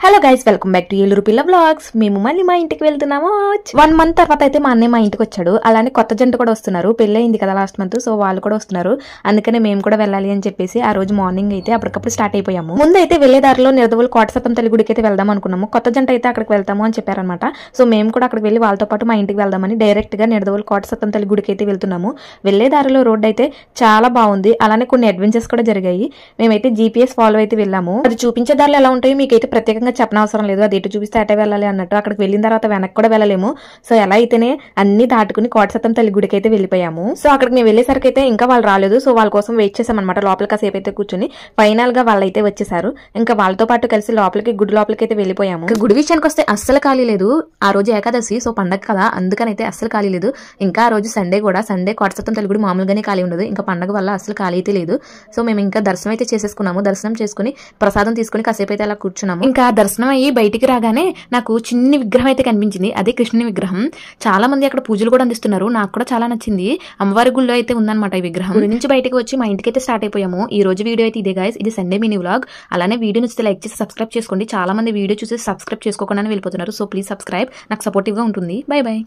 Hello guys, welcome back to Eluru పిల్ల vlogs. మేము మళ్ళీ మా ఇంటికి వెళ్తున్నాము. 1 month తర్వాత అయితే మా అన్నయ్య మా ఇంటికి వచ్చాడు. అలానే కొత్త జంట కూడా వస్తున్నారు. పెళ్లి అయింది కదా లాస్ట్ మంత్, సో వాళ్ళు కూడా వస్తున్నారు. అందుకనే మేము కూడా వెళ్ళాలి అని చెప్పేసి ఆ రోజు మార్నింగ్ అయితే అప్పటికప్పుడు స్టార్ట్ అయిపోయాము. ముందైతే వెళ్లే దారిలో నిడదవోలు కోటసత్తం తల్లి గుడికి అయితే వెళ్దాం అనుకున్నాము. కొత్త జంట అయితే అక్కడికి వెళ్తాము అని చెప్పారనమాట. సో మేము కూడా అక్కడికి వెళ్ళి వాళ్ళతో పాటు మా ఇంటికి వెళ్దామని డైరెక్ట్ గా నిడదవోలు కోటసత్తం తల్లి గుడికి అయితే వెళ్తున్నాము. వెళ్లే దారిలో రోడ్ అయితే చాలా బాగుంది. అలానే కొన్ని అడ్వెంచర్స్ కూడా జరిగాయి. మేమైతే జీపీఎస్ ఫాలో అయితే వెళ్ళాము. అది చూపించే దారిలో ఎలా ఉంటాయో మీకైతే ప్రత్యేకంగా చెప్పనవసరం లేదు. అది ఎటు చూపిస్తే అటే వెళ్ళాలి అన్నట్టు. అక్కడికి వెళ్ళిన తర్వాత వెనక్కి కూడా వెళ్ళలేము. సో ఎలా అయితేనే అన్ని దాటుకుని కోటసత్తం తల్లి గుడికి అయితే వెళ్ళిపోయాము. సో అక్కడికి మేము వెళ్ళేసరికి అయితే ఇంకా వాళ్ళు రాలేదు. సో వాళ్ళ కోసం వెయిట్ చేసామన్నమాట. లోపల కాసేపు అయితే కూర్చుని ఫైనల్ గా వాళ్ళైతే వచ్చేసారు. ఇంకా వాళ్ళతో పాటు కలిసి గుడి లోపలికి అయితే వెళ్ళిపోయాము. గుడి విషయానికి వస్తే అస్సలు ఖాళీ లేదు. ఆ రోజు ఏకాదశి, సో పండగ కదా, అందుకనైతే అస్సలు ఖాళీ లేదు. ఇంకా ఆ రోజు సండే కూడా, సండే కోటసత్తం తల్లి గుడి మామూలుగానే ఖాళీ ఉండదు. ఇంకా పండగ వల్ల అసలు ఖాళీ అయితే లేదు. సో మేము ఇంకా దర్శనం అయితే చేసేసుకున్నాము. దర్శనం చేసుకుని ప్రసాదం తీసుకుని కాసేపు అయితే అలా కూర్చున్నాము. ఇంకా దర్శనం అయ్యి బయటికి రాగానే నాకు చిన్ని విగ్రహం అయితే కనిపించింది. అదే కృష్ణుని విగ్రహం. చాలా మంది అక్కడ పూజలు కూడా అందిస్తున్నారు. నాకు కూడా చాలా నచ్చింది. అమ్మవారి గుళ్ళో అయితే ఉందన్నమాట ఈ విగ్రహం. గుడి నుంచి బయటకు వచ్చి మా ఇంటికి అయితే స్టార్ట్ అయిపోయాము. ఈ రోజు వీడియో అయితే ఇదే గైస్. ఇది సండే మినీ వ్లాగ్. అలానే వీడియో నచ్చితే లైక్ చేసి సబ్స్క్రైబ్ చేసుకోండి. చాలా మంది వీడియో చూసి సబ్స్క్రైబ్ చేసుకోకుండా వెళ్ళిపోతున్నారు. సో ప్లీజ్ సబ్స్క్రైబ్, నాకు సపోర్టివ్ గా ఉంటుంది. By by.